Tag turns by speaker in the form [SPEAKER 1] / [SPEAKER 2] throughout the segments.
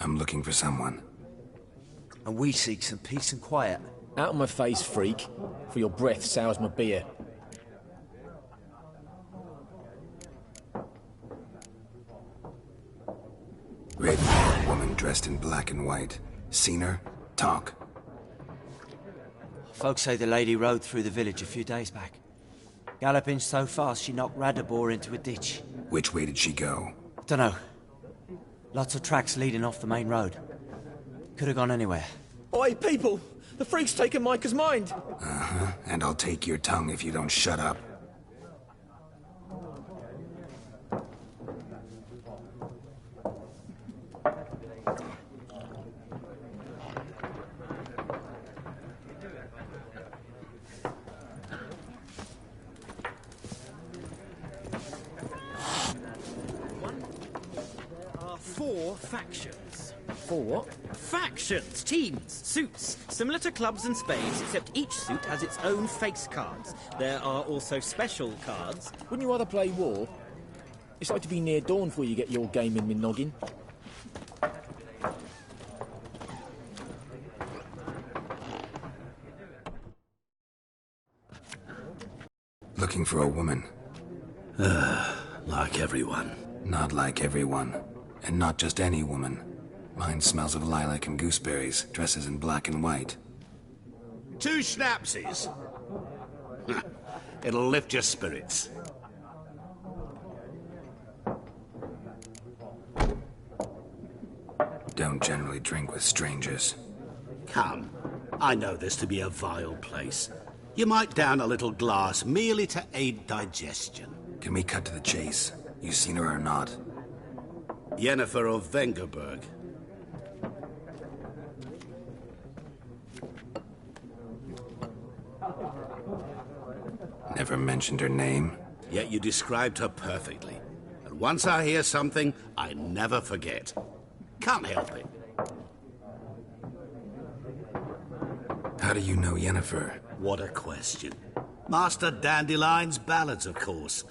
[SPEAKER 1] I'm looking for someone.
[SPEAKER 2] And we seek some peace and quiet.
[SPEAKER 3] Out of my face, freak, for your breath sours my beer.
[SPEAKER 1] Red-haired woman dressed in black and white. Seen her? Talk.
[SPEAKER 2] Folks say the lady rode through the village a few days back. Galloping so fast she knocked Radabor into a ditch.
[SPEAKER 1] Which way did she go?
[SPEAKER 2] Dunno. Lots of tracks leading off the main road. Could have gone anywhere.
[SPEAKER 3] Oi, people! The freak's taken Micah's mind!
[SPEAKER 1] Uh-huh, and I'll take your tongue if you don't shut up.
[SPEAKER 4] Four factions.
[SPEAKER 3] For what?
[SPEAKER 4] Factions, teams, suits, similar to clubs and spades, except each suit has its own face cards. There are also special cards.
[SPEAKER 3] Wouldn't you rather play war? It's like to be near dawn before you get your game in me noggin.
[SPEAKER 1] Looking for a woman.
[SPEAKER 5] Like everyone.
[SPEAKER 1] Not like everyone. And not just any woman. Mine smells of lilac and gooseberries, dresses in black and white.
[SPEAKER 5] 2 schnapsies. It'll lift your spirits.
[SPEAKER 1] Don't generally drink with strangers.
[SPEAKER 5] Come. I know this to be a vile place. You might down a little glass merely to aid digestion.
[SPEAKER 1] Can we cut to the chase? You seen her or not?
[SPEAKER 5] Yennefer of Vengerberg.
[SPEAKER 1] Never mentioned her name.
[SPEAKER 5] Yet you described her perfectly. And once I hear something, I never forget. Can't help it.
[SPEAKER 1] How do you know Yennefer?
[SPEAKER 5] What a question. Master Dandelion's ballads, of course.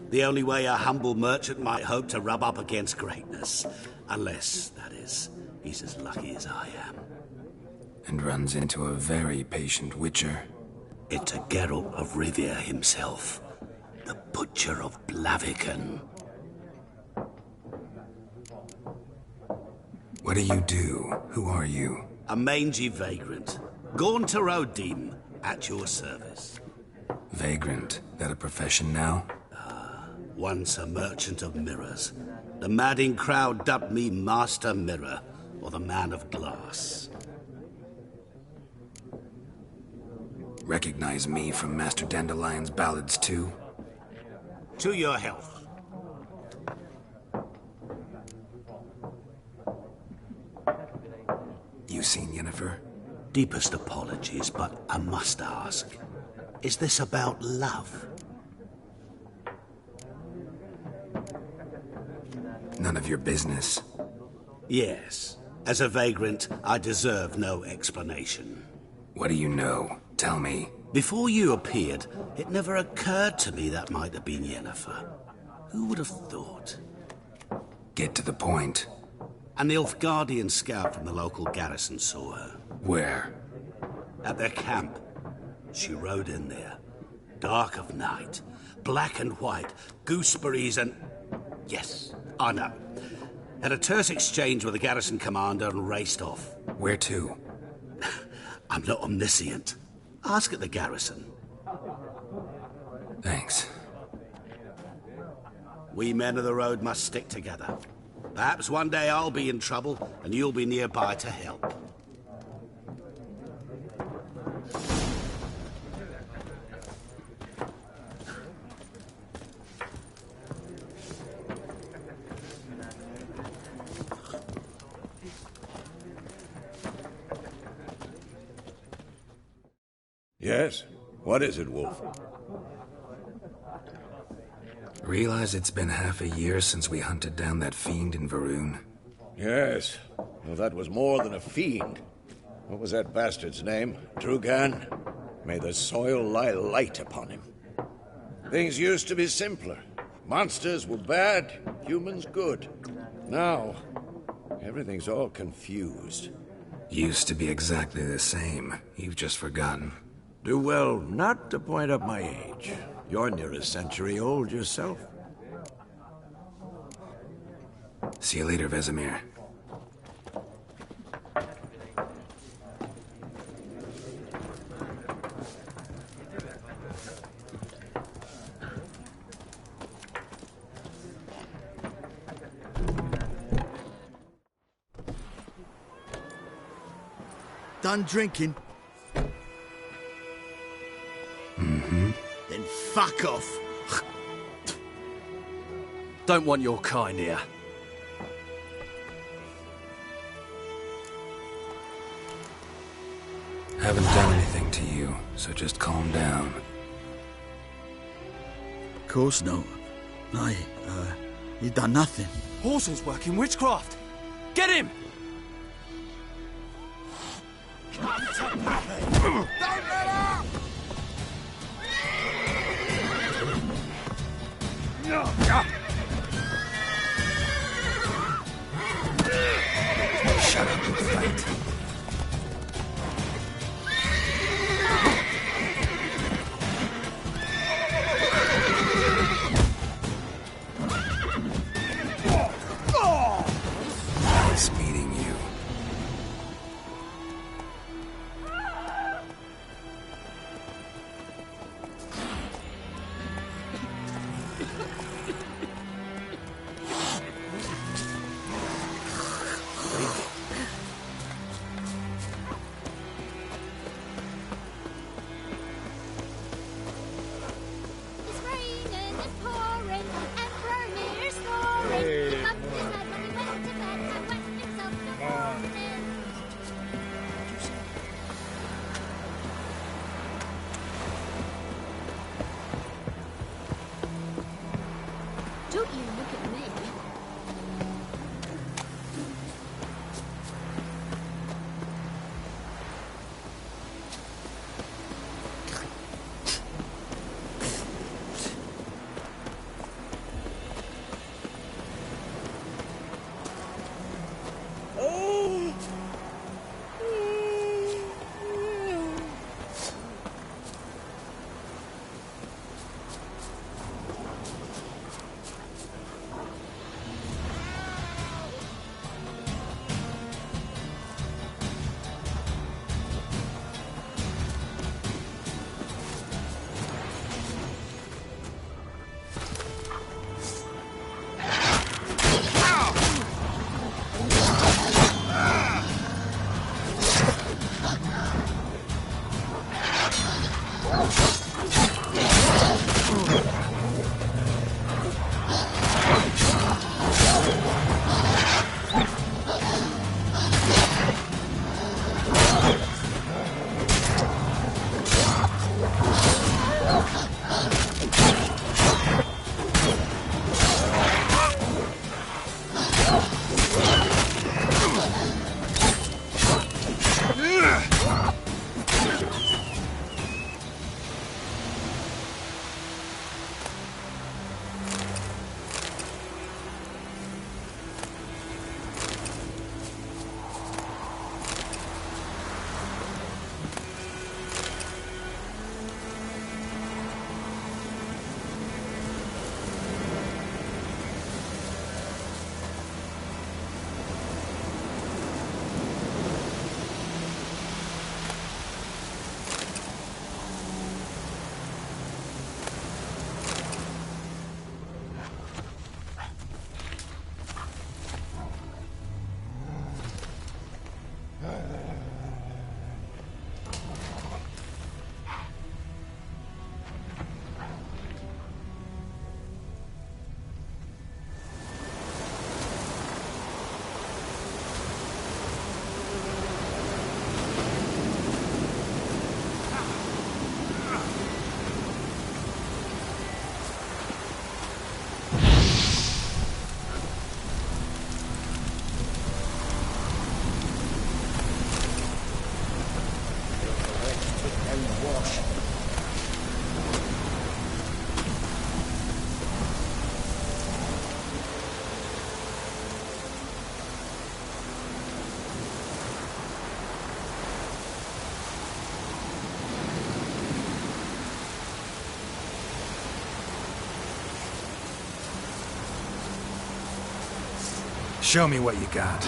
[SPEAKER 5] The only way a humble merchant might hope to rub up against greatness. Unless, that is, he's as lucky as I am.
[SPEAKER 1] And runs into a very patient witcher.
[SPEAKER 5] It's a Geralt of Rivia himself. The Butcher of Blaviken.
[SPEAKER 1] What do you do? Who are you?
[SPEAKER 5] A mangy vagrant. Gone to Rodim, at your service.
[SPEAKER 1] Vagrant. That a profession now?
[SPEAKER 5] Once a merchant of mirrors. The madding crowd dubbed me Master Mirror, or the Man of Glass.
[SPEAKER 1] Recognize me from Master Dandelion's ballads too?
[SPEAKER 5] To your health.
[SPEAKER 1] You seen Yennefer?
[SPEAKER 5] Deepest apologies, but I must ask. Is this about love?
[SPEAKER 1] None of your business.
[SPEAKER 5] Yes. As a vagrant, I deserve no explanation.
[SPEAKER 1] What do you know? Tell me.
[SPEAKER 5] Before you appeared, it never occurred to me that might have been Yennefer. Who would have thought?
[SPEAKER 1] Get to the point.
[SPEAKER 5] An Nilfgaardian scout from the local garrison saw her.
[SPEAKER 1] Where?
[SPEAKER 5] At their camp. She rode in there. Dark of night. Black and white. Gooseberries and... Yes, I know. Had a terse exchange with the garrison commander and raced off.
[SPEAKER 1] Where to?
[SPEAKER 5] I'm not omniscient. Ask at the garrison.
[SPEAKER 1] Thanks.
[SPEAKER 5] We men of the road must stick together. Perhaps one day I'll be in trouble and you'll be nearby to help.
[SPEAKER 6] Yes? What is it, Wolf?
[SPEAKER 1] Realize it's been half a year since we hunted down that fiend in Varun?
[SPEAKER 6] Yes. Well, that was more than a fiend. What was that bastard's name? Drugan? May the soil lie light upon him. Things used to be simpler. Monsters were bad, humans good. Now, Everything's all confused.
[SPEAKER 1] Used to be exactly the same. You've just forgotten.
[SPEAKER 6] Do well not to point up my age. You're near a century old yourself.
[SPEAKER 1] See you later, Vesemir.
[SPEAKER 7] Done drinking?
[SPEAKER 1] Mm-hmm.
[SPEAKER 7] Then fuck off.
[SPEAKER 8] Don't want your kind here.
[SPEAKER 1] Haven't done anything to you, so just calm down.
[SPEAKER 7] Of course not. No, you've done nothing.
[SPEAKER 8] Horses working witchcraft. Get him!
[SPEAKER 7] Don't let up!
[SPEAKER 1] Shut up and fight. Nice meeting you. Show me what you got.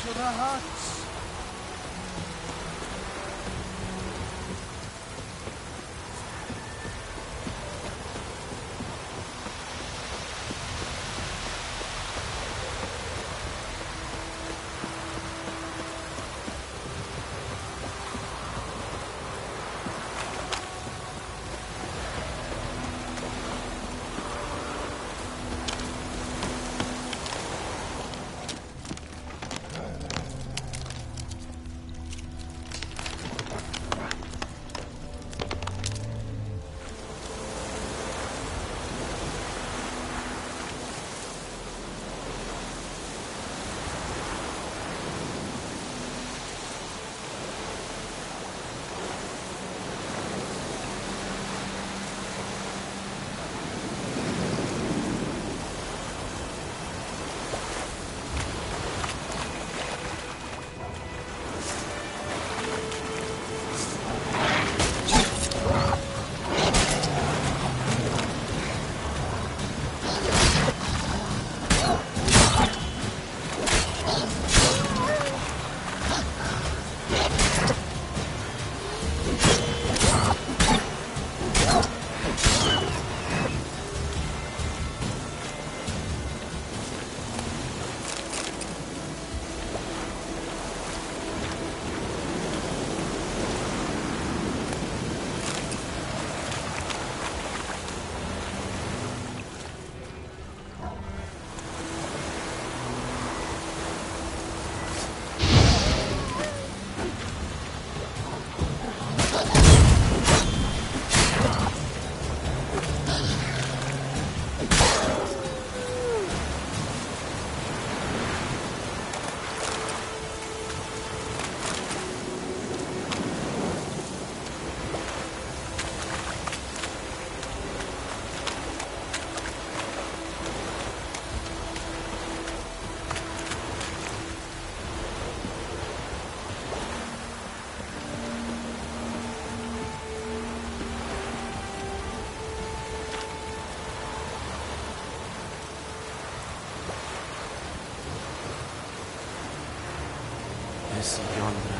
[SPEAKER 8] The huts.
[SPEAKER 2] Esse yonder.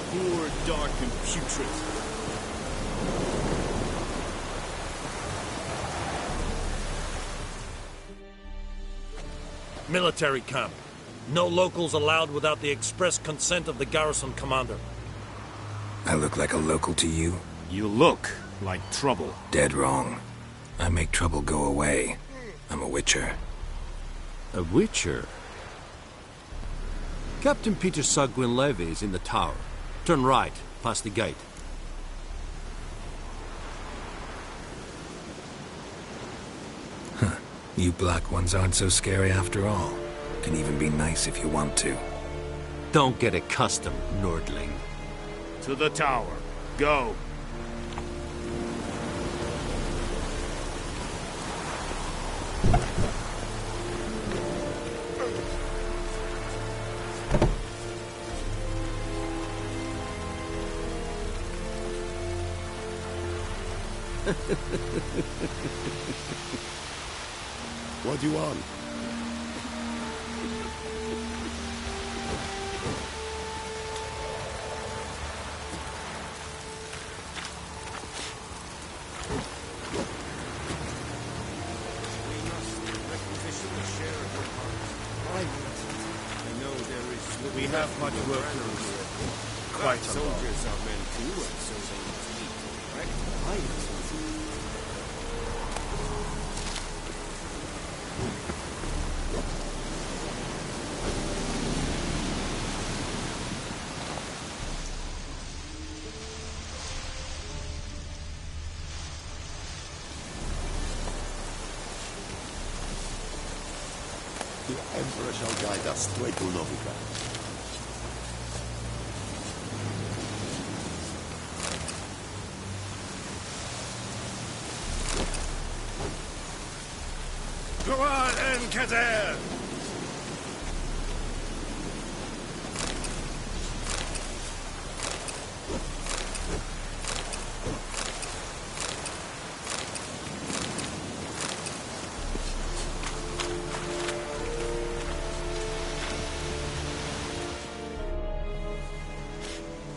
[SPEAKER 3] Poor, dark, and putrid.
[SPEAKER 9] Military camp. No locals allowed without the express consent of the garrison commander.
[SPEAKER 1] I look like a local to you?
[SPEAKER 10] You look like trouble.
[SPEAKER 1] Dead wrong. I make trouble go away. I'm a witcher.
[SPEAKER 10] A witcher? Captain Peter Sagwin Levy is in the tower. Turn right, past the gate.
[SPEAKER 1] Huh. You black ones aren't so scary after all. Can even be nice if you want to.
[SPEAKER 10] Don't get accustomed, Nordling.
[SPEAKER 5] To the tower. Go.
[SPEAKER 11] What do you want?
[SPEAKER 5] We have much work to do here. Quite a lot. Soldiers are men too, and so they must eat, correct?
[SPEAKER 11] The Emperor shall guide us straight to Novigrad.
[SPEAKER 5] Kazer!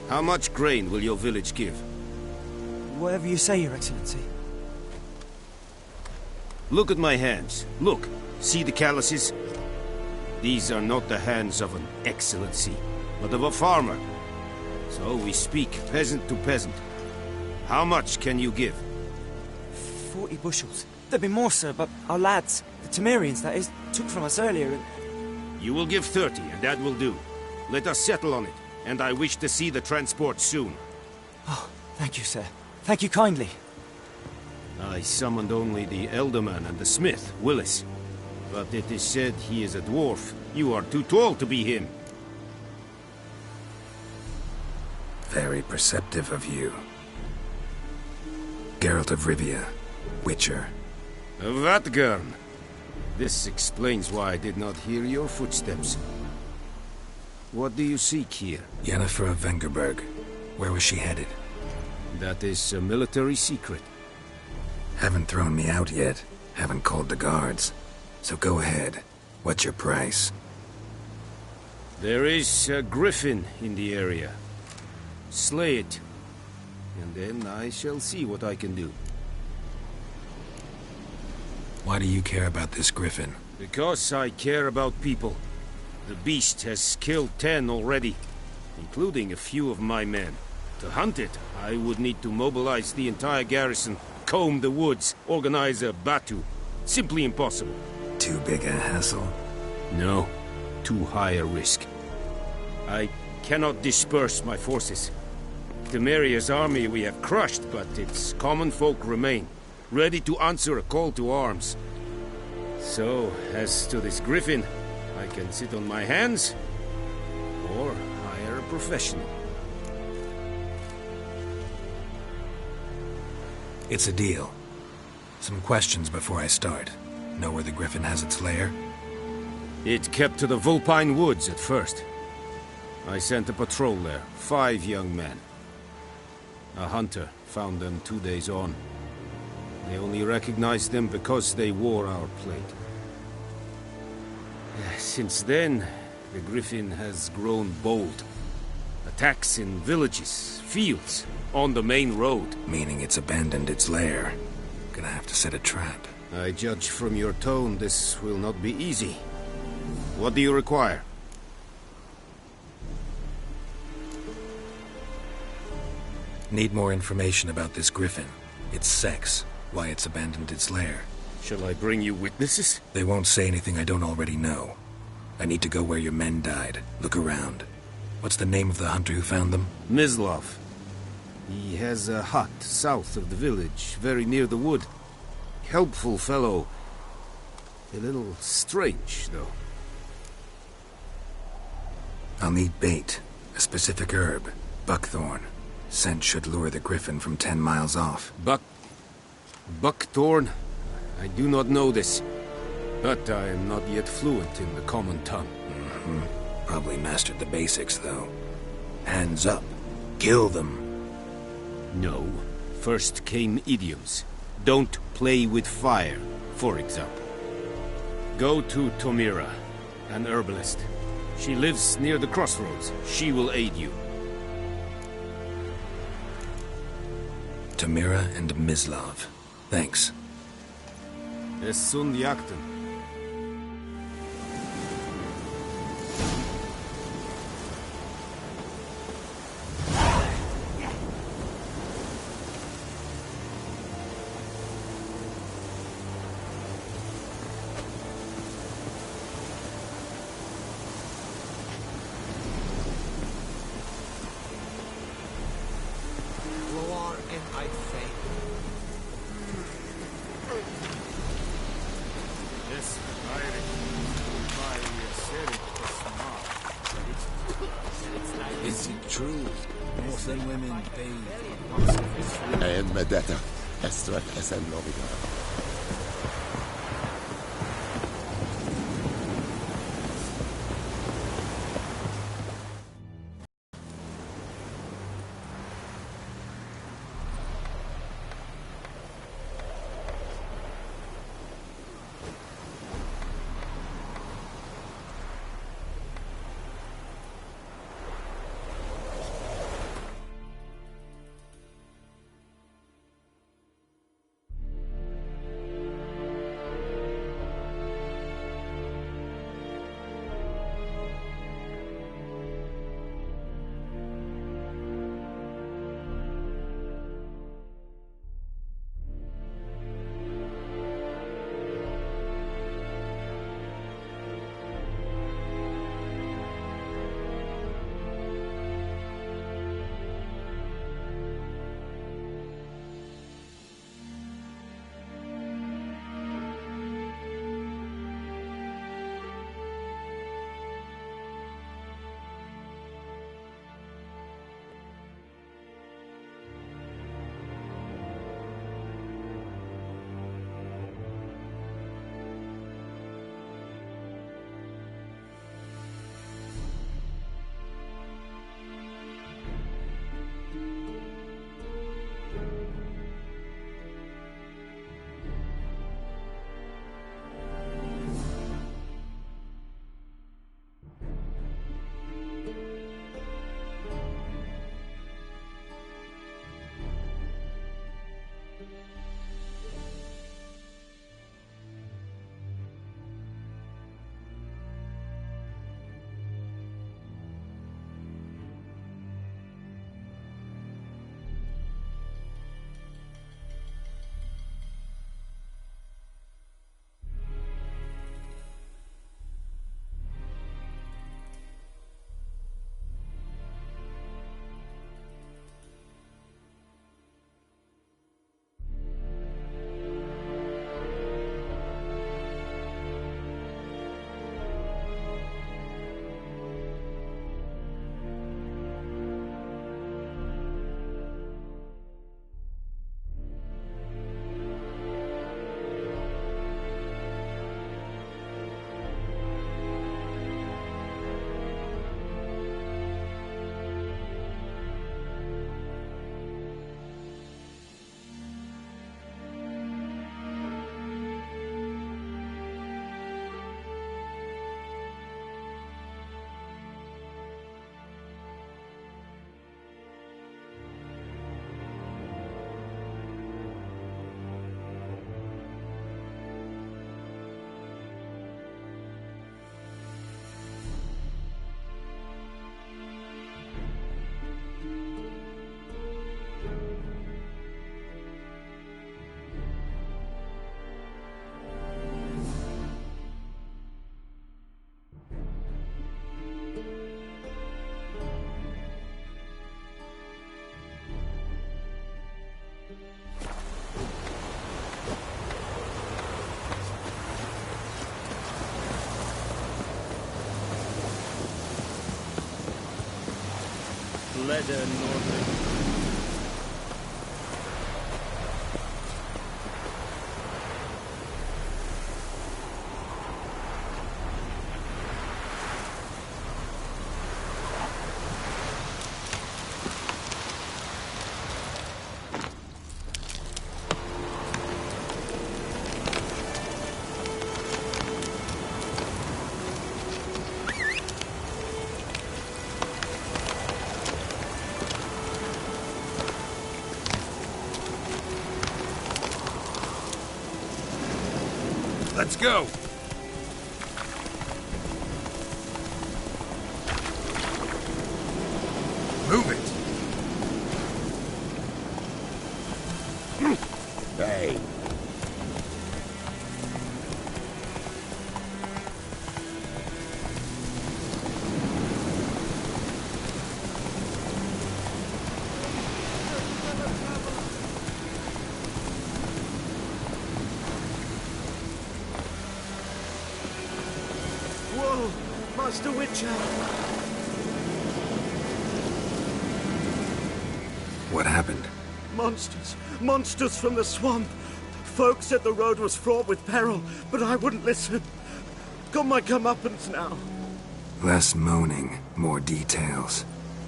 [SPEAKER 12] How much grain will your village give?
[SPEAKER 2] Whatever you say, Your Excellency.
[SPEAKER 12] Look at my hands. Look. See the calluses? These are not the hands of an excellency, but of a farmer. So we speak peasant to peasant. How much can you give?
[SPEAKER 2] 40 bushels. There'd be more, sir, but our lads, the Temerians, that is, took from us earlier and...
[SPEAKER 12] You will give 30, and that will do. Let us settle on it, and I wish to see the transport soon.
[SPEAKER 2] Oh, thank you, sir. Thank you kindly.
[SPEAKER 12] I summoned only the Elderman and the smith, Willis. But it is said he is a dwarf. You are too tall to be him.
[SPEAKER 1] Very perceptive of you. Geralt of Rivia, Witcher.
[SPEAKER 12] Vatgern. This explains why I did not hear your footsteps. What do you seek here?
[SPEAKER 1] Yennefer of Vengerberg. Where was she headed?
[SPEAKER 12] That is a military secret.
[SPEAKER 1] Haven't thrown me out yet. Haven't called the guards. So go ahead. What's your price?
[SPEAKER 12] There is a griffin in the area. Slay it. And then I shall see what I can do.
[SPEAKER 1] Why do you care about this griffin?
[SPEAKER 12] Because I care about people. The beast has killed 10 already, including a few of my men. To hunt it, I would need to mobilize the entire garrison, comb the woods, organize a batu. Simply impossible.
[SPEAKER 1] Too big a hassle?
[SPEAKER 12] No, too high a risk. I cannot disperse my forces. Temeria's army we have crushed, but its common folk remain, ready to answer a call to arms. So, as to this griffin, I can sit on my hands, or hire a professional.
[SPEAKER 1] It's a deal. Some questions before I start. Know where the griffin has its lair?
[SPEAKER 12] It kept to the Vulpine Woods at first. I sent a patrol there, 5 young men. A hunter found them 2 days on. They only recognized them because they wore our plate. Since then, the griffin has grown bold. Attacks in villages, fields, on the main road.
[SPEAKER 1] Meaning it's abandoned its lair. Gonna have to set a trap.
[SPEAKER 12] I judge from your tone this will not be easy. What do you require?
[SPEAKER 1] Need more information about this griffin. Its sex, why it's abandoned its lair.
[SPEAKER 12] Shall I bring you witnesses?
[SPEAKER 1] They won't say anything I don't already know. I need to go where your men died. Look around. What's the name of the hunter who found them?
[SPEAKER 12] Mislav. He has a hut south of the village, very near the wood. Helpful fellow. A little strange, though.
[SPEAKER 1] I'll need bait, a specific herb, buckthorn. Scent should lure the griffin from 10 miles off.
[SPEAKER 12] Buckthorn? I do not know this, but I am not yet fluent in the common tongue.
[SPEAKER 1] Probably mastered the basics, though. Hands up. Kill them.
[SPEAKER 12] No. First came idioms. Don't play with fire, for example. Go to Tomira, an herbalist. She lives near the crossroads. She will aid you.
[SPEAKER 1] Tamira and Mislav. Thanks.
[SPEAKER 12] Es sunt jagten.
[SPEAKER 11] Is it true?
[SPEAKER 8] Muslim women bathe.
[SPEAKER 11] Medetta. Estret SM Novigrad.
[SPEAKER 4] leather Northern.
[SPEAKER 12] Let's go! Move it!
[SPEAKER 6] Hey.
[SPEAKER 13] Whoa! Master Witcher!
[SPEAKER 1] What happened?
[SPEAKER 13] Monsters! Monsters from the swamp! Folk said the road was fraught with peril, but I wouldn't listen. Got my comeuppance now.
[SPEAKER 1] Less moaning, more details.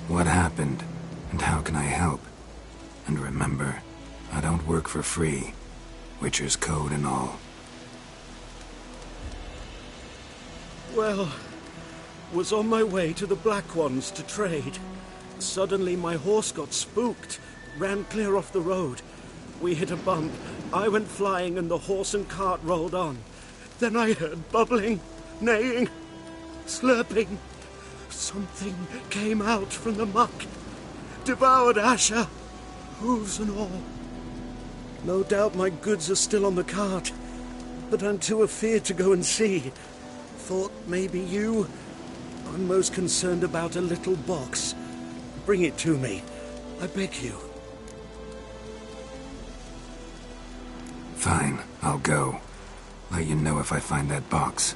[SPEAKER 1] What happened, and how can I help? And remember, I don't work for free. Witcher's code and all.
[SPEAKER 13] Well, was on my way to the Black Ones to trade. Suddenly my horse got spooked, ran clear off the road. We hit a bump, I went flying and the horse and cart rolled on. Then I heard bubbling, neighing, slurping. Something came out from the muck, devoured Asher, hooves and all. No doubt my goods are still on the cart, but I'm too afeard to go and see. Thought maybe you. I'm most concerned about a little box. Bring it to me. I beg you.
[SPEAKER 1] Fine, I'll go. Let you know if I find that box.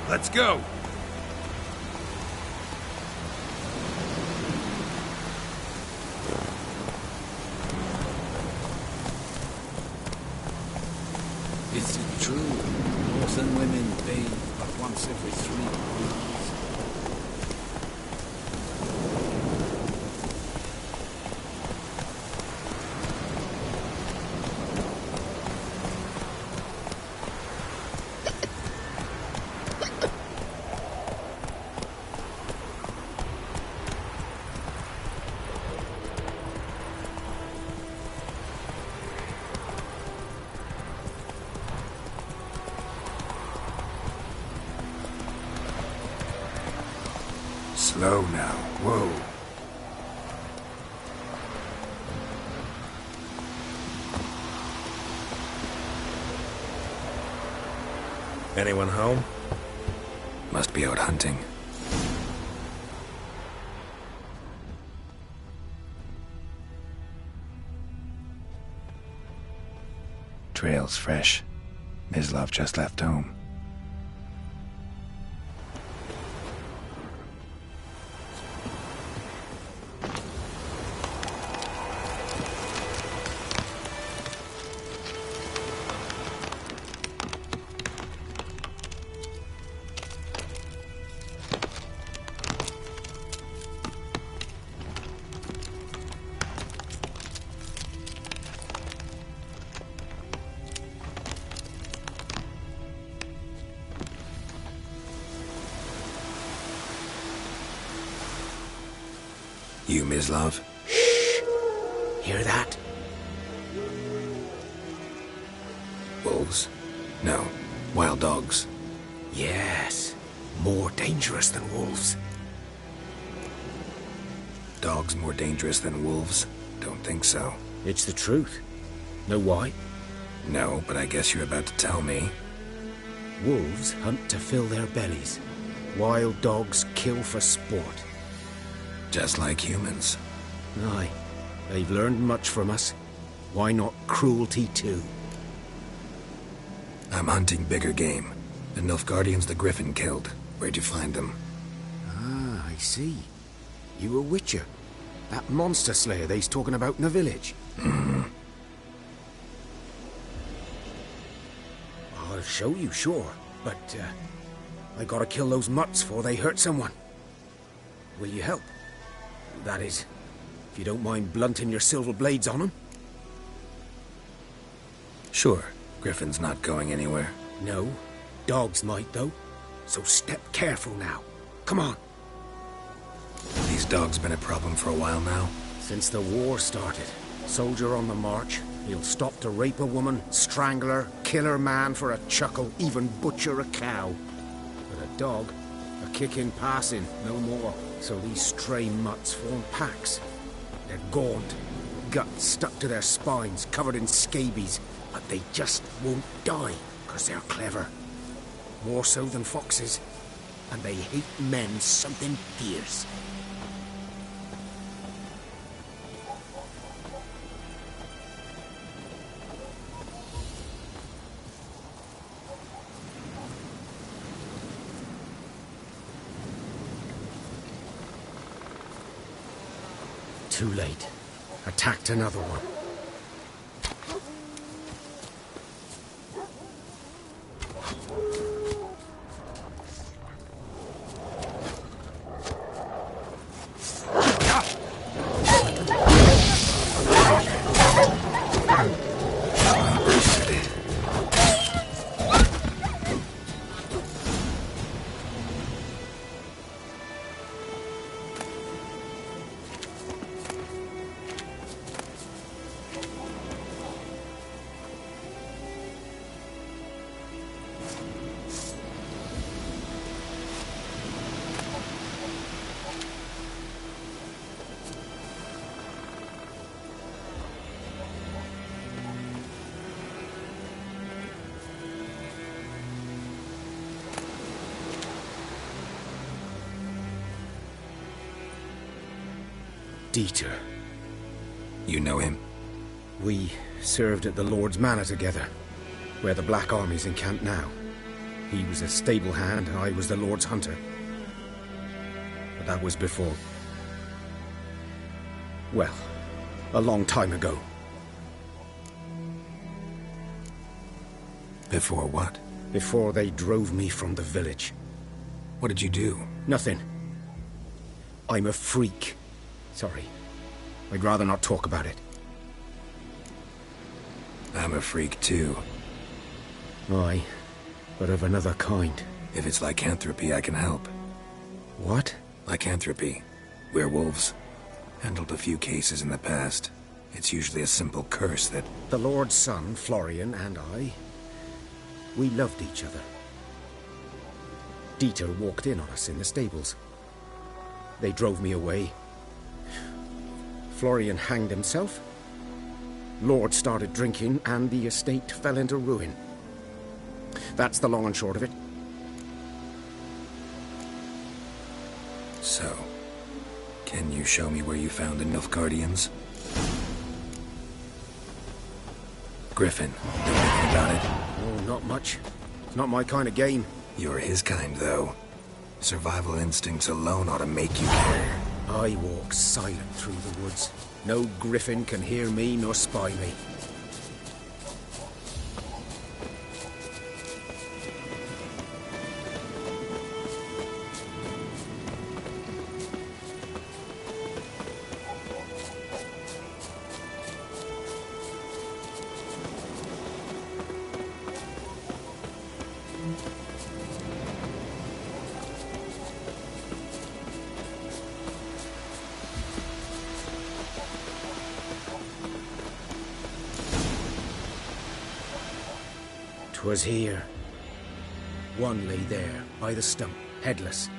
[SPEAKER 12] Let's go!
[SPEAKER 8] Is it true? Northern women bathe but once every 3 weeks.
[SPEAKER 1] Slow now. Whoa.
[SPEAKER 12] Anyone home?
[SPEAKER 1] Must be out hunting. Trail's fresh. Mislav just left home. You, Mislav?
[SPEAKER 6] Shh! Hear that?
[SPEAKER 1] Wolves? No. Wild dogs.
[SPEAKER 6] Yes. More dangerous than wolves.
[SPEAKER 1] Dogs more dangerous than wolves? Don't think so.
[SPEAKER 3] It's the truth. Know why?
[SPEAKER 1] No, but I guess you're about to tell me.
[SPEAKER 3] Wolves hunt to fill their bellies. Wild dogs kill for sport.
[SPEAKER 1] Just like humans.
[SPEAKER 3] Aye. They've learned much from us. Why not cruelty too?
[SPEAKER 1] I'm hunting bigger game. The Nilfgaardians the Griffin killed. Where'd you find them?
[SPEAKER 3] Ah, I see. You a witcher. That monster slayer they's talking about in the village.
[SPEAKER 1] Mm-hmm.
[SPEAKER 3] I'll show you, sure. But, I gotta kill those mutts before they hurt someone. Will you help? That is, if you don't mind blunting your silver blades on them.
[SPEAKER 1] Sure. Griffin's not going anywhere.
[SPEAKER 3] No. Dogs might, though. So step careful now. Come on.
[SPEAKER 1] These dogs been a problem for a while now?
[SPEAKER 3] Since the war started. Soldier on the march. He'll stop to rape a woman, strangle her, kill her man for a chuckle, even butcher a cow. But a dog, a kick in passing, no more. So these stray mutts form packs. They're gaunt, guts stuck to their spines, covered in scabies, but they just won't die, because they're clever. More so than foxes. And they hate men something fierce. Too late. Attacked another one. Dieter.
[SPEAKER 1] You know him?
[SPEAKER 3] We served at the Lord's Manor together, where the Black Army's encamped now. He was a stable hand, I was the Lord's hunter. But that was before... well, a long time ago.
[SPEAKER 1] Before what?
[SPEAKER 3] Before they drove me from the village.
[SPEAKER 1] What did you do?
[SPEAKER 3] Nothing. I'm a freak. Sorry. I'd rather not talk about it.
[SPEAKER 1] I'm a freak too.
[SPEAKER 3] Aye, but of another kind.
[SPEAKER 1] If it's lycanthropy, I can help.
[SPEAKER 3] What?
[SPEAKER 1] Lycanthropy. Werewolves. Handled a few cases in the past. It's usually a simple curse that...
[SPEAKER 3] The Lord's son, Florian, and I... we loved each other. Dieter walked in on us in the stables. They drove me away. Florian hanged himself. Lord started drinking, and the estate fell into ruin. That's the long and short of it.
[SPEAKER 1] So, can you show me where you found the Nilfgaardians? Griffin, know anything about it?
[SPEAKER 3] Oh, not much. It's not my kind of game.
[SPEAKER 1] You're his kind, though. Survival instincts alone ought to make you care.
[SPEAKER 3] I walk silent through the woods. No griffin can hear me nor spy me. 'Twas here. One lay there, by the stump, headless.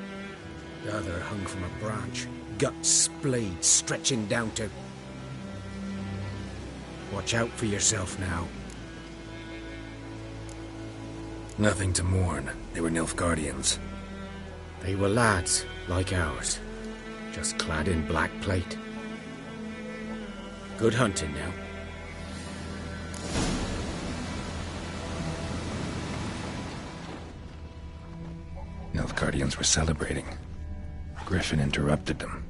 [SPEAKER 3] The other hung from a branch, guts splayed, stretching down to... Watch out for yourself now.
[SPEAKER 1] Nothing to mourn. They were Nilfgaardians.
[SPEAKER 3] They were lads, like ours, just clad in black plate. Good hunting now.
[SPEAKER 1] Nilfgaardians were celebrating. Griffin interrupted them.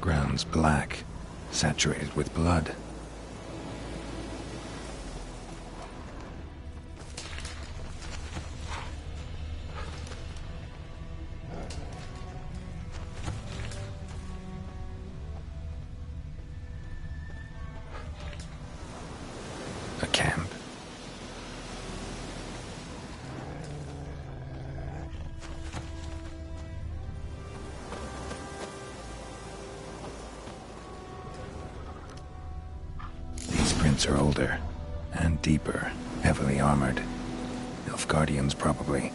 [SPEAKER 1] Ground's black, saturated with blood. A camp. These prints are older and deeper, heavily armored. Nilfgaardians, probably.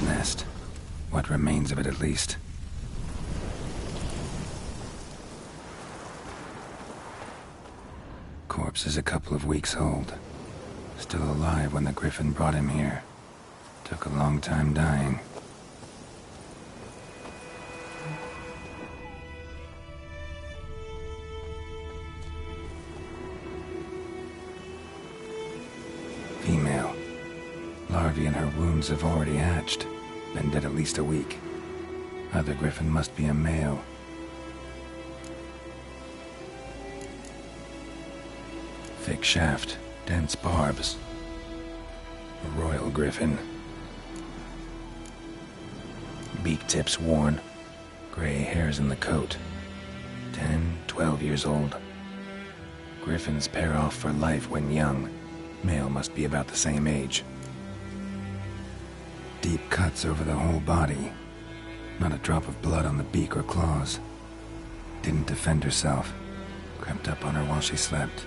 [SPEAKER 1] nest. What remains of it, at least. Corpse is a couple of weeks old. Still alive when the Griffin brought him here. Took a long time dying. Female. Larvae in her wounds have already hatched. Been dead at least a week. Other Griffin must be a male. Thick shaft, dense barbs. A royal Griffin. Beak tips worn. Gray hairs in the coat. 10, 12 years old. Griffins pair off for life when young. Male must be about the same age. Deep cuts over the whole body. Not a drop of blood on the beak or claws. Didn't defend herself. Crept up on her while she slept.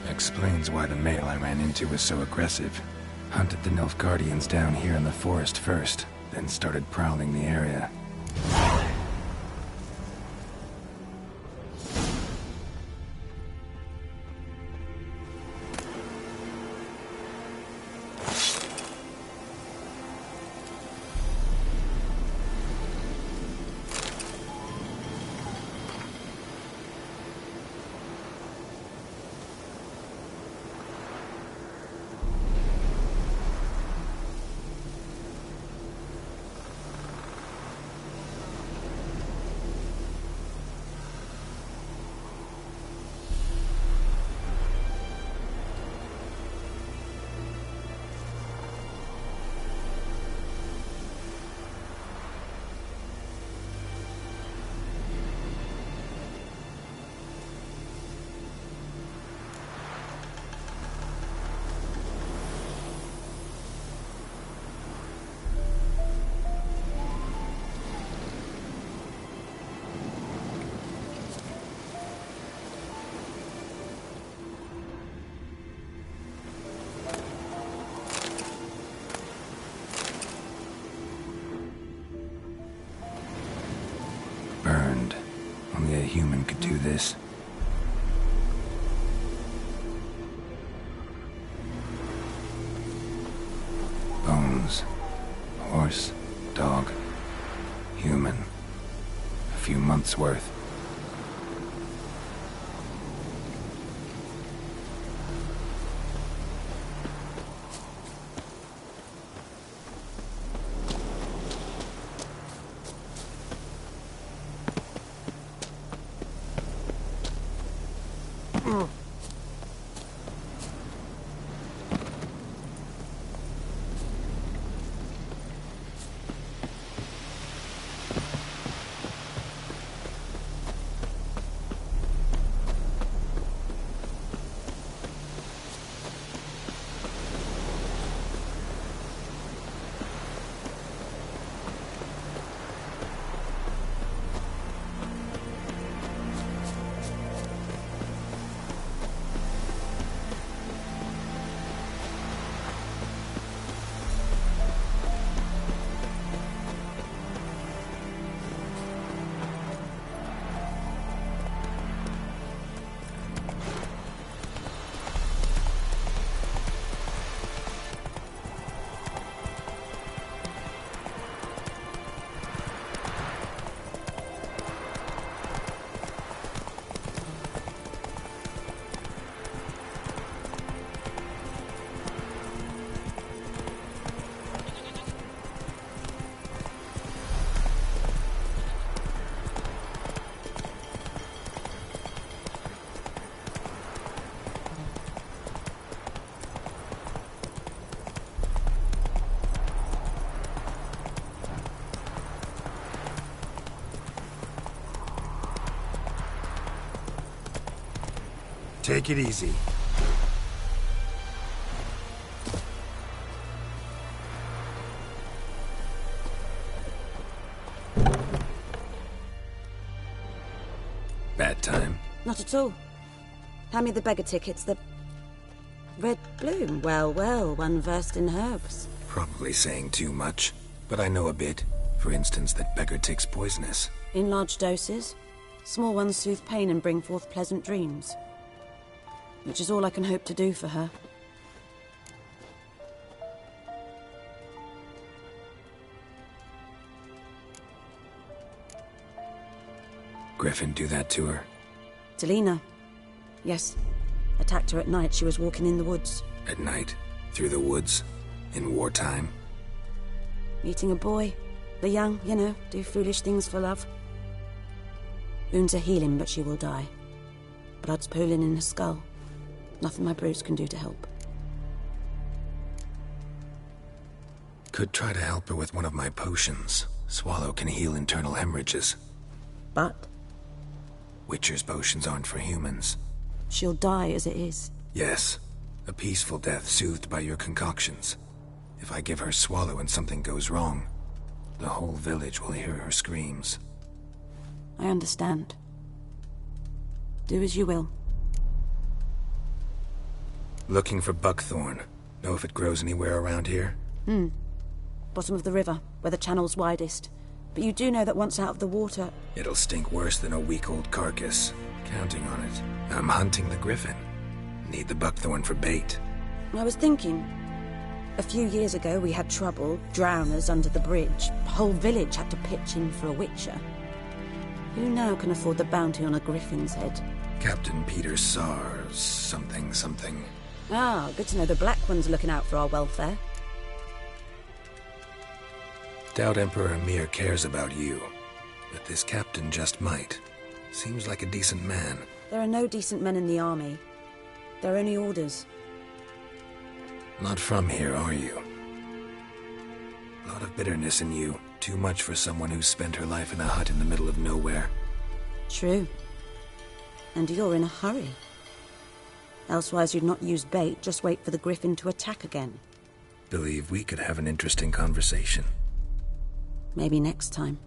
[SPEAKER 1] Explains why the male I ran into was so aggressive. Hunted the Nilfgaardians down here in the forest first, then started prowling the area. Burned. Only a human could do this. Bones. Horse. Dog. Human. A few months' worth.
[SPEAKER 14] Take it easy.
[SPEAKER 1] Bad time?
[SPEAKER 15] Not at all. Hand me the beggar tickets,
[SPEAKER 14] Red bloom? Well, well, one versed in herbs.
[SPEAKER 1] Probably saying too much, but I know a bit. For instance, that beggar tick's poisonous.
[SPEAKER 14] In large doses. Small ones soothe pain and bring forth pleasant dreams. Which is all I can hope to do for her.
[SPEAKER 1] Griffin do that to her?
[SPEAKER 14] Delina. Yes. Attacked her at night. She was walking in the woods.
[SPEAKER 1] At night? Through the woods? In wartime?
[SPEAKER 14] Meeting a boy. The young, you know, do foolish things for love. Wounds are healing, but she will die. Blood's pooling in her skull. Nothing my bruise can do to help.
[SPEAKER 1] Could try to help her with one of my potions. Swallow can heal internal hemorrhages.
[SPEAKER 14] But?
[SPEAKER 1] Witcher's potions aren't for humans.
[SPEAKER 14] She'll die as it is.
[SPEAKER 1] Yes. A peaceful death soothed by your concoctions. If I give her Swallow and something goes wrong, the whole village will hear her screams.
[SPEAKER 14] I understand. Do as you will.
[SPEAKER 1] Looking for buckthorn. Know if it grows anywhere around here?
[SPEAKER 14] Bottom of the river, where the channel's widest. But you do know that once out of the water...
[SPEAKER 1] It'll stink worse than a week-old carcass. Counting on it. I'm hunting the griffin. Need the buckthorn for bait.
[SPEAKER 14] I was thinking... A few years ago we had trouble, drowners under the bridge. The whole village had to pitch in for a witcher. Who now can afford the bounty on a griffin's head?
[SPEAKER 1] Captain Peter Sar... something.
[SPEAKER 14] Ah, good to know the Black One's looking out for our welfare.
[SPEAKER 1] Doubt Emperor Emir cares about you. But this captain just might. Seems like a decent man.
[SPEAKER 14] There are no decent men in the army. There are only orders.
[SPEAKER 1] Not from here, are you? A lot of bitterness in you. Too much for someone who's spent her life in a hut in the middle of nowhere.
[SPEAKER 14] True. And you're in a hurry. Elsewise you'd not use bait, just wait for the griffin to attack again.
[SPEAKER 1] Believe we could have an interesting conversation.
[SPEAKER 14] Maybe next time.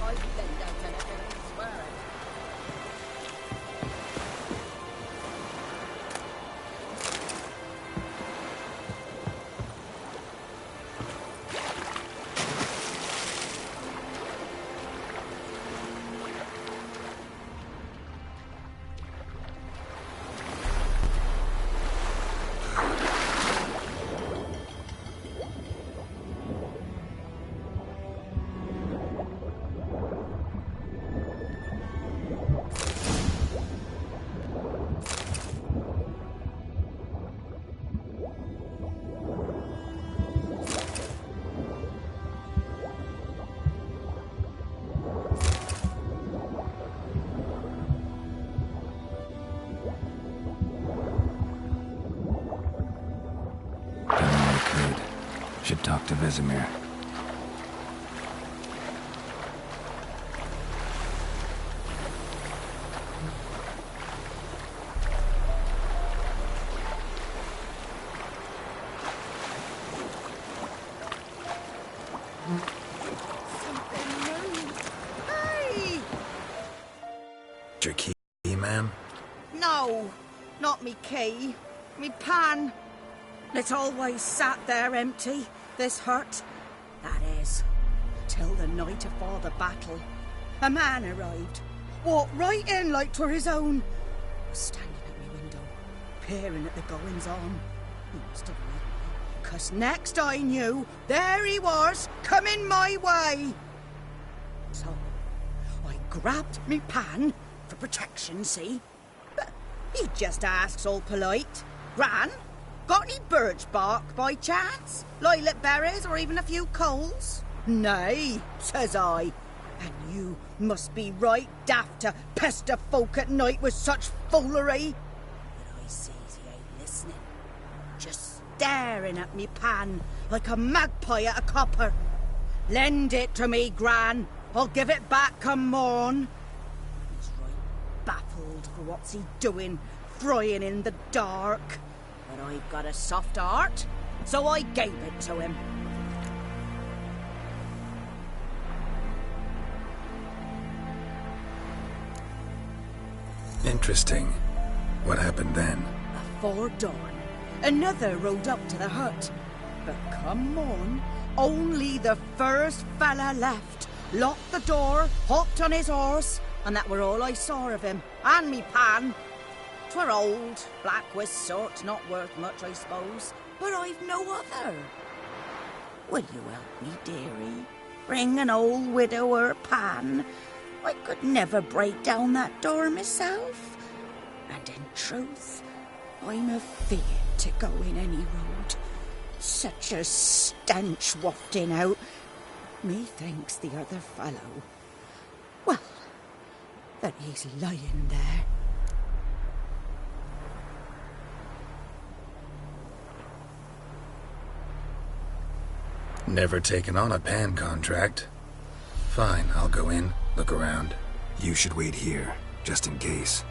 [SPEAKER 15] I bend out anything, I swear it.
[SPEAKER 1] Should talk to Vesemir.
[SPEAKER 15] Hey!
[SPEAKER 1] Your key, ma'am?
[SPEAKER 15] No, not me key. Me pan. It's always sat there empty, this hut. That is, till the night afore the battle. A man arrived, walked right in like 'twere his own. Was standing at me window, peering at the goings-on. He must have read me, 'cause next I knew, there he was, coming my way. So, I grabbed me pan, for protection, see? But he just asks all polite, Gran? Got any birch bark by chance? Lilac berries or even a few coals? Nay, says I. And you must be right daft to pester folk at night with such foolery. But I sees he ain't listening. Just staring at me pan like a magpie at a copper. Lend it to me, Gran. I'll give it back come morn. He's right baffled for what's he doing, frying in the dark. But I've got a soft heart, so I gave it to him.
[SPEAKER 1] Interesting. What happened then?
[SPEAKER 15] Afore dawn, another rode up to the hut. But come on, only the first fella left. Locked the door, hopped on his horse, and that were all I saw of him, and me pan. 'Twere old, black with soot, not worth much, I suppose, but I've no other. Will you help me, dearie? Bring an old widower pan. I could never break down that door myself. And in truth, I'm afeard to go in any road. Such a stench wafting out. Methinks the other fellow, well, that he's lying there.
[SPEAKER 1] Never taken on a pan contract. Fine, I'll go in, look around. You should wait here, just in case.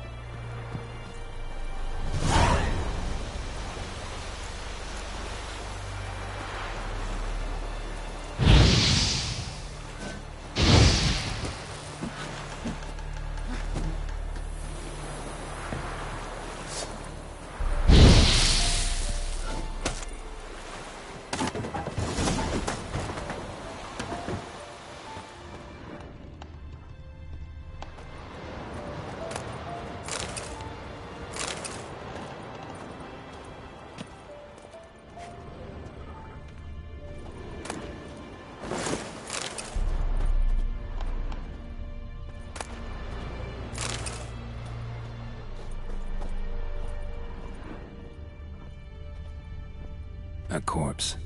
[SPEAKER 1] A corpse.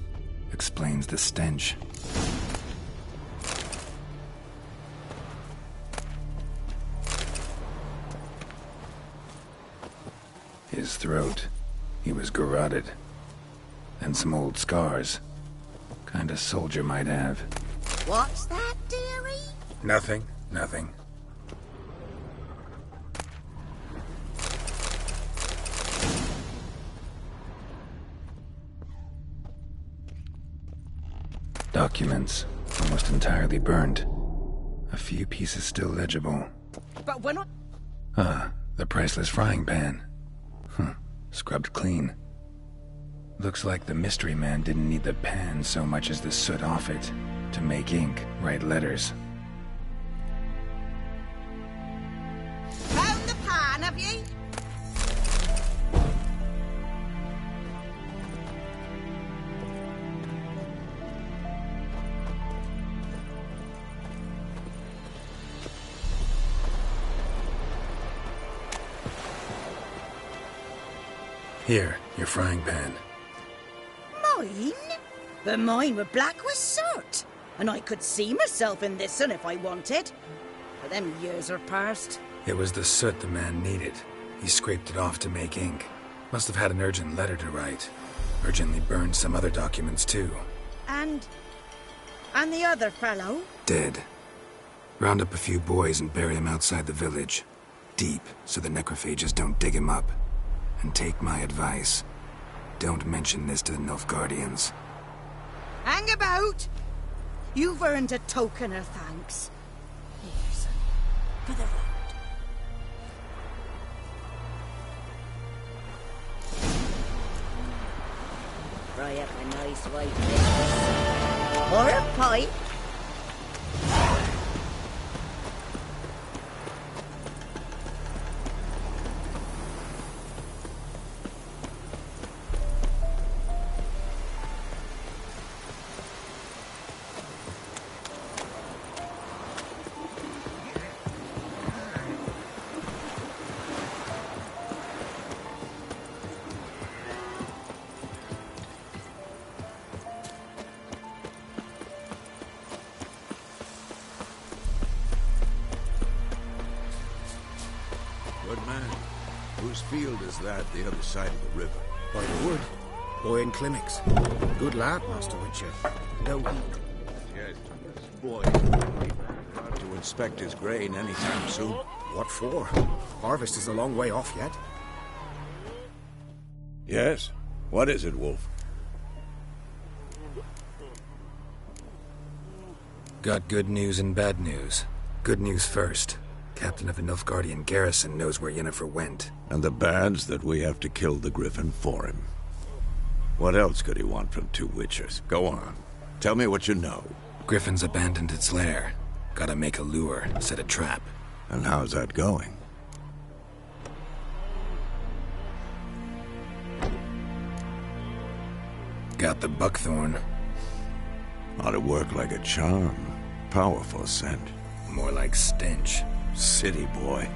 [SPEAKER 1] Explains the stench. His throat. He was garroted. And some old scars. Kind of soldier might have.
[SPEAKER 15] What's that, dearie?
[SPEAKER 1] Nothing. Documents, almost entirely burned. A few pieces still legible.
[SPEAKER 15] But when I...
[SPEAKER 1] Ah, the priceless frying pan. Scrubbed clean. Looks like the mystery man didn't need the pan so much as the soot off it to make ink, write letters.
[SPEAKER 15] Found the pan, have ye?
[SPEAKER 1] Here, your frying pan.
[SPEAKER 15] Mine? But mine were black with soot. And I could see myself in this one if I wanted. But them years are past.
[SPEAKER 1] It was the soot the man needed. He scraped it off to make ink. Must have had an urgent letter to write. Urgently burned some other documents too.
[SPEAKER 15] And the other fellow?
[SPEAKER 1] Dead. Round up a few boys and bury him outside the village. Deep, so the necrophages don't dig him up. And take my advice. Don't mention this to the Nilfgaardians.
[SPEAKER 15] Hang about! You've earned a token of thanks. Here, son, for the road. Fry up a nice white biscuit. Or a pipe.
[SPEAKER 6] Good man. Whose field is that, the other side of the river?
[SPEAKER 3] By the wood. Boy in clinics. Good lad, Master Witcher. No heat.
[SPEAKER 6] Yes, boy. Not to inspect his grain anytime soon.
[SPEAKER 3] What for? Harvest is a long way off yet.
[SPEAKER 6] Yes? What is it, Wolf?
[SPEAKER 1] Got good news and bad news. Good news first. Captain of the Nilfgaardian garrison knows where Yennefer went.
[SPEAKER 6] And the bad's that we have to kill the Griffin for him. What else could he want from two Witchers? Go on. Tell me what you know.
[SPEAKER 1] Griffin's abandoned its lair. Gotta make a lure, set a trap.
[SPEAKER 6] And how's that going?
[SPEAKER 1] Got the buckthorn.
[SPEAKER 6] Ought to work like a charm. Powerful scent.
[SPEAKER 1] More like stench.
[SPEAKER 6] City boy.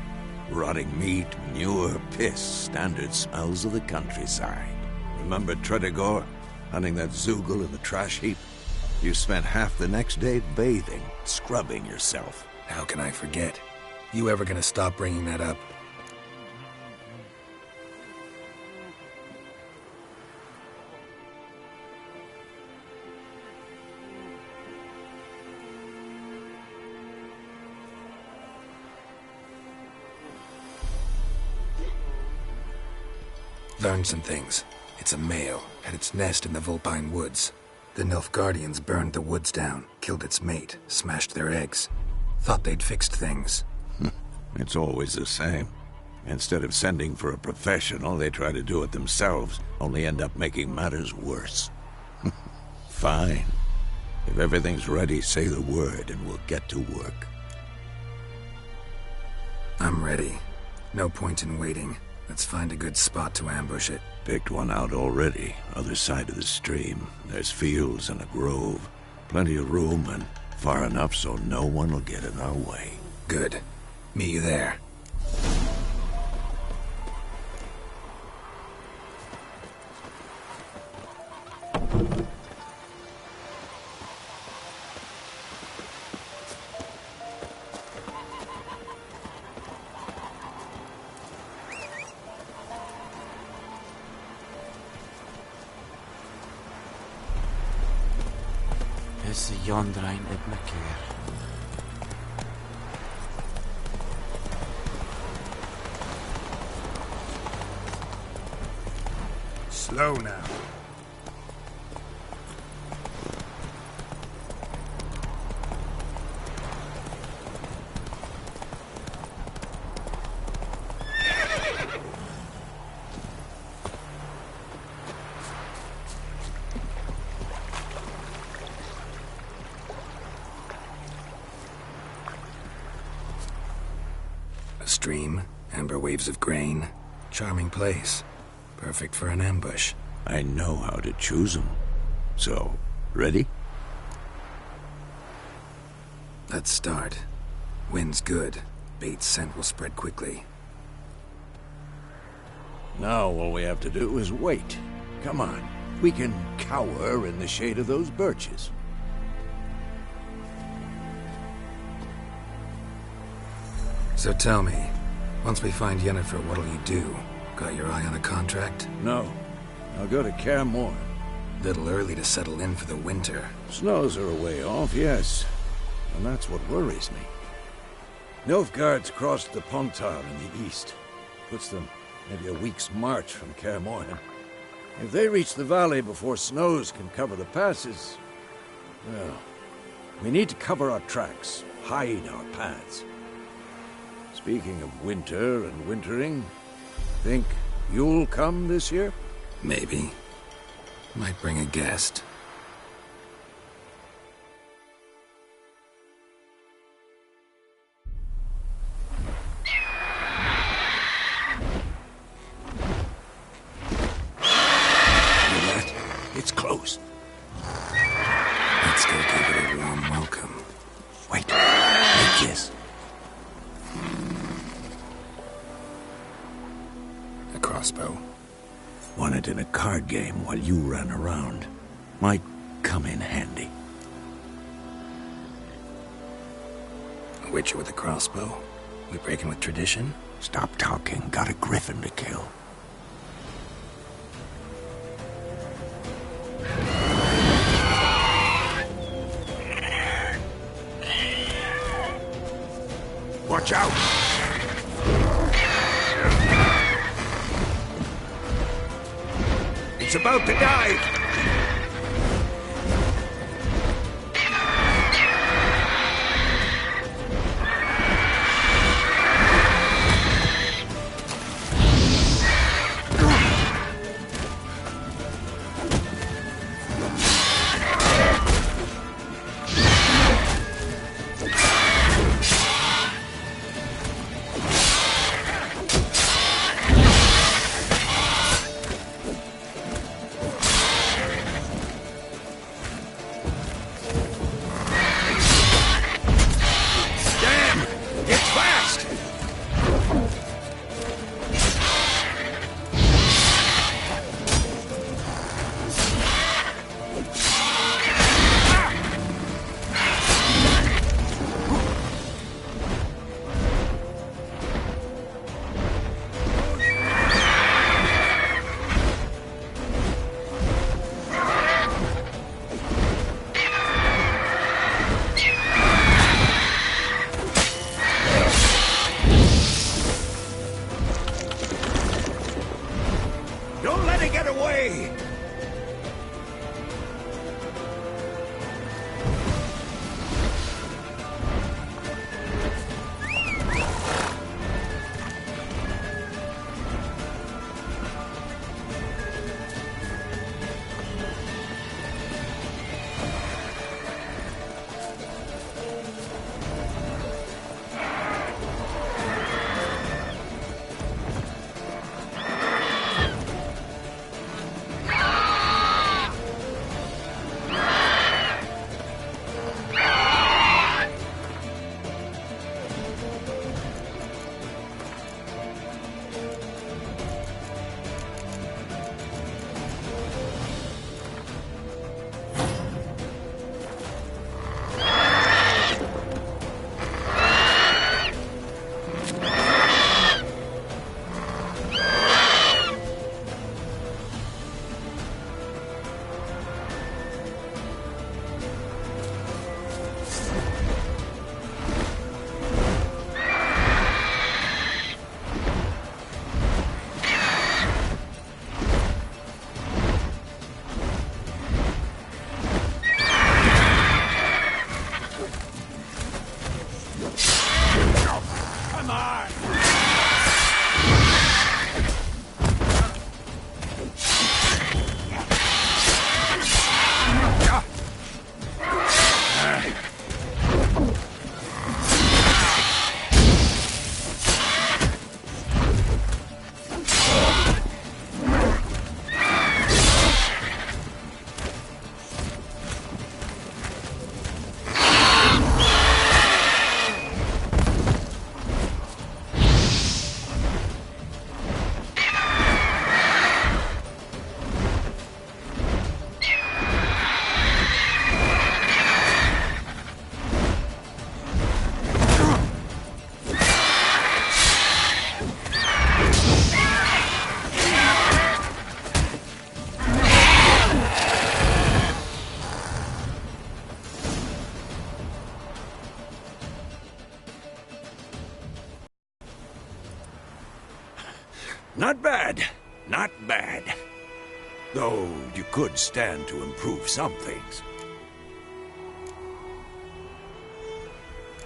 [SPEAKER 6] Rotting meat, manure, piss. Standard smells of the countryside. Remember Tredegor? Hunting that Zoogle in the trash heap? You spent half the next day bathing, scrubbing yourself.
[SPEAKER 1] How can I forget? You ever gonna stop bringing that up? Learned some things. It's a male, had its nest in the Vulpine Woods. The Nilfgaardians burned the woods down, killed its mate, smashed their eggs. Thought they'd fixed things.
[SPEAKER 6] It's always the same. Instead of sending for a professional, they try to do it themselves, only end up making matters worse. Fine. If everything's ready, say the word and we'll get to work.
[SPEAKER 1] I'm ready. No point in waiting. Let's find a good spot to ambush it.
[SPEAKER 6] Picked one out already, other side of the stream. There's fields and a grove. Plenty of room and far enough so no one will get in our way.
[SPEAKER 1] Good. Meet you there.
[SPEAKER 2] Is yonder ein Ibnaker.
[SPEAKER 3] Slow now.
[SPEAKER 1] A stream, amber waves of grain. Charming place. Perfect for an ambush.
[SPEAKER 6] I know how to choose them. So, ready?
[SPEAKER 1] Let's start. Wind's good. Bait's scent will spread quickly.
[SPEAKER 6] Now all we have to do is wait. Come on. We can cower in the shade of those birches.
[SPEAKER 1] So tell me, once we find Yennefer, what'll you do? Got your eye on a contract?
[SPEAKER 6] No. I'll go to Kaer Morhen.
[SPEAKER 1] Little early to settle in for the winter.
[SPEAKER 6] Snows are a way off, yes. And that's what worries me. Nilfgaard's crossed the Pontar in the east. Puts them maybe a week's march from Kaer Morhen. If they reach the valley before snows can cover the passes, well, we need to cover our tracks, hide our paths. Speaking of winter and wintering, think you'll come this year?
[SPEAKER 1] Maybe. Might bring a guest.
[SPEAKER 6] It's close.
[SPEAKER 1] Let's go give it a warm welcome.
[SPEAKER 6] Wait. Like this.
[SPEAKER 1] A crossbow.
[SPEAKER 6] Won it in a card game while you ran around. Might come in handy.
[SPEAKER 1] A witcher with a crossbow? We breaking with tradition?
[SPEAKER 6] Stop talking. Got a griffin to kill. Watch out! It's about to dive! Not bad. Not bad. Though you could stand to improve some things.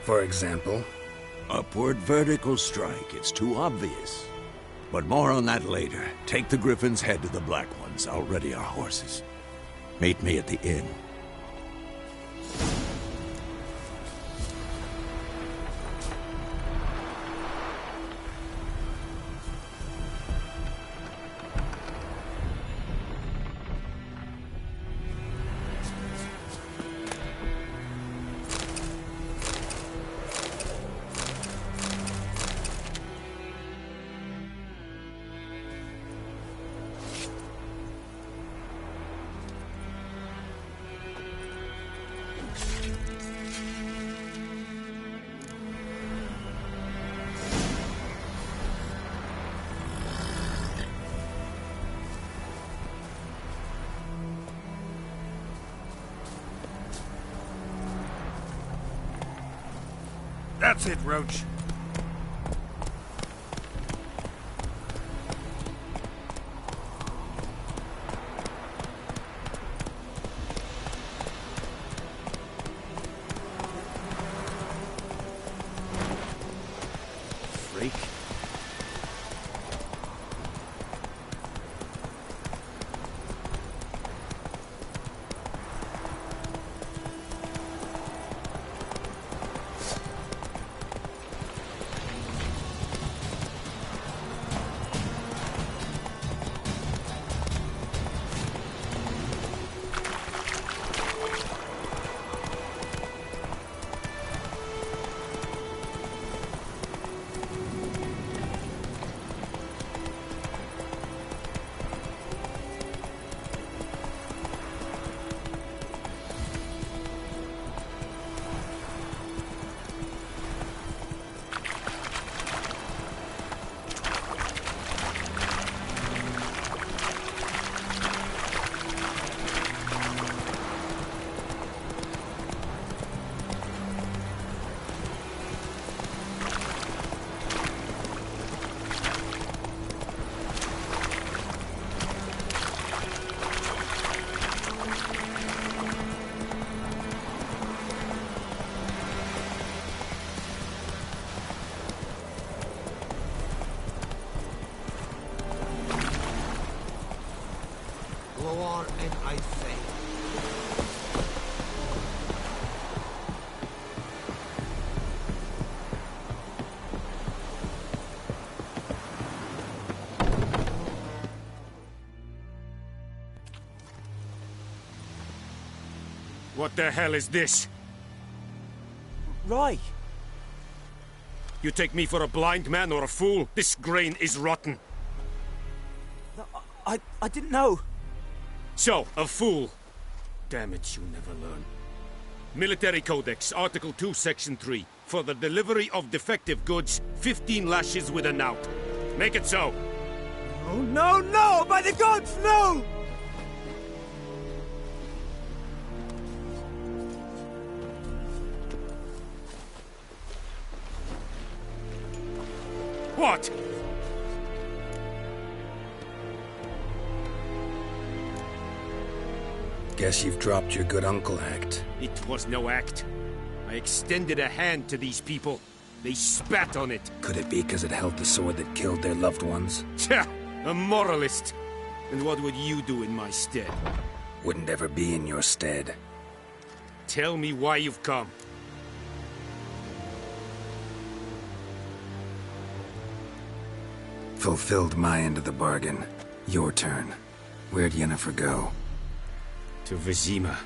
[SPEAKER 3] For example?
[SPEAKER 6] Upward vertical strike. It's too obvious. But more on that later. Take the Griffin's head to the Black Ones. I'll ready our horses. Meet me at the inn.
[SPEAKER 12] That's it, Roach. Freak.
[SPEAKER 11] and I say.
[SPEAKER 12] What the hell is this?
[SPEAKER 2] Rye!
[SPEAKER 12] You take me for a blind man or a fool? This grain is rotten.
[SPEAKER 2] I didn't know.
[SPEAKER 12] So, a fool. Damn it, you never learn. Military Codex, Article 2, Section 3. For the delivery of defective goods, 15 lashes with a knout. Make it so.
[SPEAKER 2] Oh, no, no! By the gods, no!
[SPEAKER 12] What?
[SPEAKER 3] Guess you've dropped your good uncle act.
[SPEAKER 12] It was no act. I extended a hand to these people. They spat on it.
[SPEAKER 3] Could it be because it held the sword that killed their loved ones?
[SPEAKER 12] Tja, a moralist. And what would you do in my stead?
[SPEAKER 3] Wouldn't ever be in your stead.
[SPEAKER 12] Tell me why you've come.
[SPEAKER 3] Fulfilled my end of the bargain. Your turn. Where'd Yennefer go?
[SPEAKER 12] To Vizima.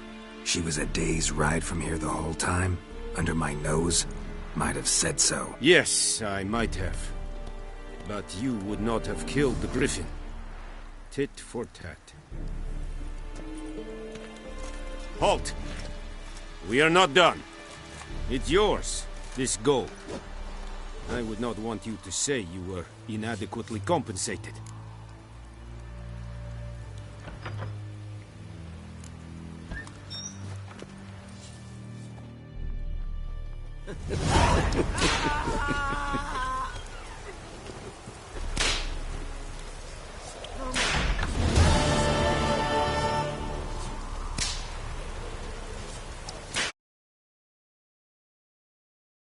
[SPEAKER 3] She was a day's ride from here the whole time? Under my nose? Might have said so.
[SPEAKER 12] Yes, I might have. But you would not have killed the Griffin. Tit for tat. Halt! We are not done. It's yours, this gold. I would not want you to say you were inadequately compensated.